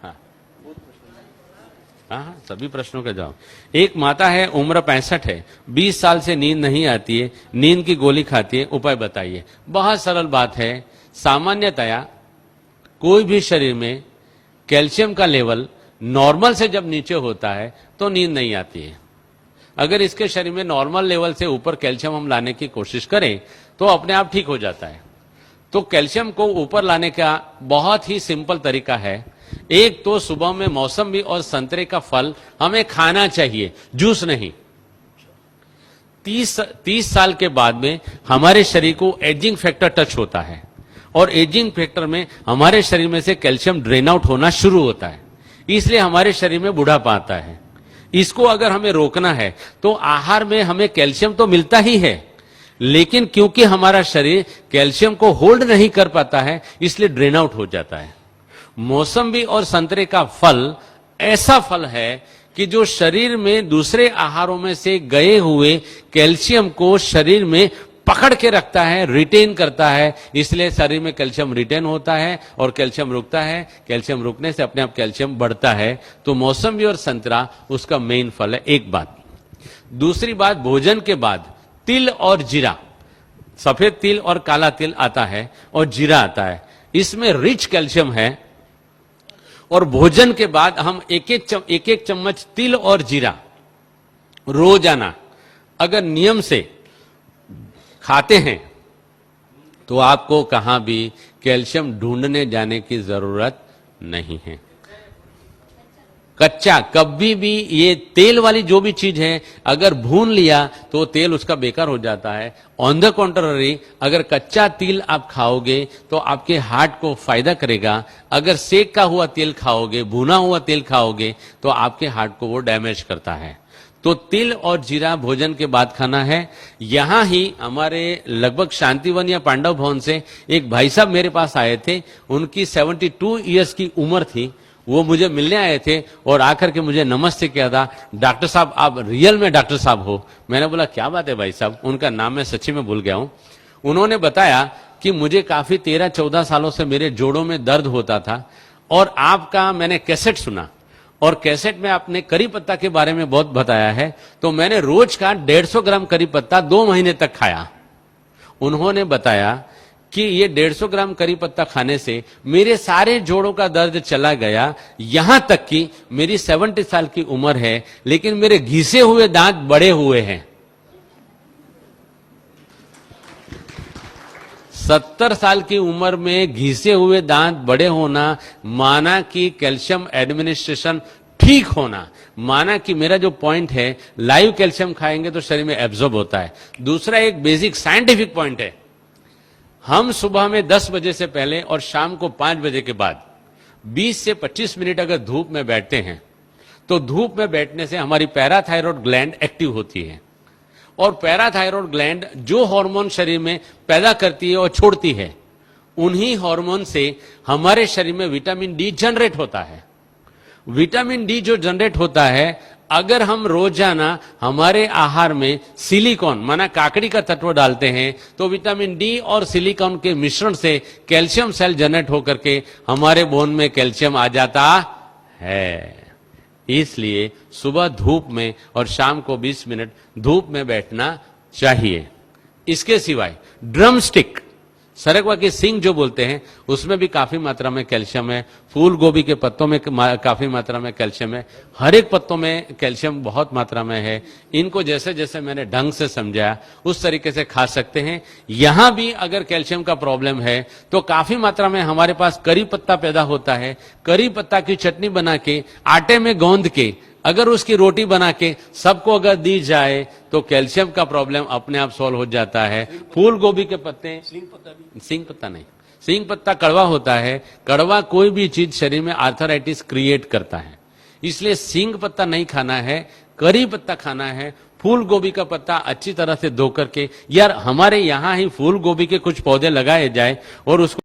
हाँ हाँ, सभी प्रश्नों का जवाब। एक माता है, उम्र 65 है, 20 साल से नींद नहीं आती है, नींद की गोली खाती है, उपाय बताइए। बहुत सरल बात है, सामान्यतया कोई भी शरीर में कैल्शियम का लेवल नॉर्मल से जब नीचे होता है तो नींद नहीं आती है। अगर इसके शरीर में नॉर्मल लेवल से ऊपर कैल्शियम हम लाने की कोशिश करें तो अपने आप ठीक हो जाता है। तो कैल्शियम को ऊपर लाने का बहुत ही सिंपल तरीका है। एक तो सुबह में मौसम्बी और संतरे का फल हमें खाना चाहिए, जूस नहीं। 30 साल के बाद में हमारे शरीर को एजिंग फैक्टर टच होता है और एजिंग फैक्टर में हमारे शरीर में से कैल्शियम ड्रेन आउट होना शुरू होता है, इसलिए हमारे शरीर में बुढ़ापा आता है। इसको अगर हमें रोकना है तो आहार में हमें कैल्शियम तो मिलता ही है, लेकिन क्योंकि हमारा शरीर कैल्शियम को होल्ड नहीं कर पाता है इसलिए ड्रेन आउट हो जाता है। मौसम्बी और संतरे का फल ऐसा फल है कि जो शरीर में दूसरे आहारों में से गए हुए कैल्शियम को शरीर में पकड़ के रखता है, रिटेन करता है, इसलिए शरीर में कैल्शियम रिटेन होता है और कैल्शियम रुकता है। कैल्शियम रुकने से अपने आप कैल्शियम बढ़ता है। तो मौसम्बी और संतरा उसका मेन फल है। एक बात। दूसरी बात, भोजन के बाद तिल और जीरा, सफेद तिल और काला तिल आता है और जीरा आता है, इसमें रिच कैल्शियम है। और भोजन के बाद हम एक एक चम्मच तिल और जीरा रोजाना अगर नियम से खाते हैं तो आपको कहां भी कैल्शियम ढूंढने जाने की जरूरत नहीं है। कच्चा कभी भी, ये तेल वाली जो भी चीज है अगर भून लिया तो तेल उसका बेकार हो जाता है। ऑन द कॉन्ट्ररी, अगर कच्चा तिल आप खाओगे तो आपके हार्ट को फायदा करेगा। अगर सेक का हुआ तेल खाओगे, भुना हुआ तेल खाओगे तो आपके हार्ट को वो डैमेज करता है। तो तिल और जीरा भोजन के बाद खाना है। यहां ही हमारे लगभग शांतिवन या पांडव भवन से एक भाई साहब मेरे पास आए थे, उनकी 72 इयर्स की उम्र थी। वो मुझे मिलने आए थे और आकर के मुझे नमस्ते किया था, डॉक्टर साहब आप रियल में डॉक्टर साहब हो। मैंने बोला क्या बात है भाई साहब, उनका नाम मैं सच्ची में भूल गया हूं। उन्होंने बताया कि मुझे काफी 13-14 सालों से मेरे जोड़ों में दर्द होता था और आपका मैंने कैसेट सुना और कैसेट में आपने करी पत्ता के बारे में बहुत बताया है, तो मैंने रोज का 150 ग्राम करी पत्ता 2 महीने तक खाया। उन्होंने बताया कि ये 150 ग्राम करी पत्ता खाने से मेरे सारे जोड़ों का दर्द चला गया। यहां तक कि मेरी 70 साल की उम्र है लेकिन मेरे घिसे हुए दांत बड़े हुए हैं। 70 साल की उम्र में घिसे हुए दांत बड़े होना माना कि कैल्शियम एडमिनिस्ट्रेशन ठीक होना, माना कि मेरा जो पॉइंट है लाइव कैल्शियम खाएंगे तो शरीर में एब्जॉर्ब होता है। दूसरा एक बेसिक साइंटिफिक पॉइंट है, हम सुबह में 10 बजे से पहले और शाम को 5 बजे के बाद 20 से 25 मिनट अगर धूप में बैठते हैं तो धूप में बैठने से हमारी पैराथायरॉयड ग्लैंड एक्टिव होती है और पैराथायरॉयड ग्लैंड जो हार्मोन शरीर में पैदा करती है और छोड़ती है, उन्हीं हार्मोन से हमारे शरीर में विटामिन डी जनरेट होता है। विटामिन डी जो जनरेट होता है, अगर हम रोजाना हमारे आहार में सिलिकॉन माना काकड़ी का तत्व डालते हैं तो विटामिन डी और सिलिकॉन के मिश्रण से कैल्शियम सेल जनरेट होकर के हमारे बोन में कैल्शियम आ जाता है। इसलिए सुबह धूप में और शाम को 20 मिनट धूप में बैठना चाहिए। इसके सिवाय ड्रम स्टिक, सरगवा की सिंग जो बोलते हैं, उसमें भी काफी मात्रा में कैल्शियम है। फूल गोभी के पत्तों में काफी मात्रा में कैल्शियम है। हर एक पत्तों में कैल्शियम बहुत मात्रा में है। इनको जैसे जैसे मैंने ढंग से समझाया उस तरीके से खा सकते हैं। यहां भी अगर कैल्शियम का प्रॉब्लम है तो काफी मात्रा में हमारे पास करी पत्ता पैदा होता है। करी पत्ता की चटनी बना के आटे में गूंद के अगर उसकी रोटी बना के सबको अगर दी जाए तो कैल्शियम का प्रॉब्लम अपने आप सॉल्व हो जाता है। फूल गोभी के पत्ते, सिंग पत्ता नहीं, सिंग पत्ता कड़वा होता है। कड़वा कोई भी चीज शरीर में आर्थराइटिस क्रिएट करता है, इसलिए सिंग पत्ता नहीं खाना है, करी पत्ता खाना है। फूल गोभी का पत्ता अच्छी तरह से धो करके, यार हमारे यहां ही फूल गोभी के कुछ पौधे लगाए जाए और उसको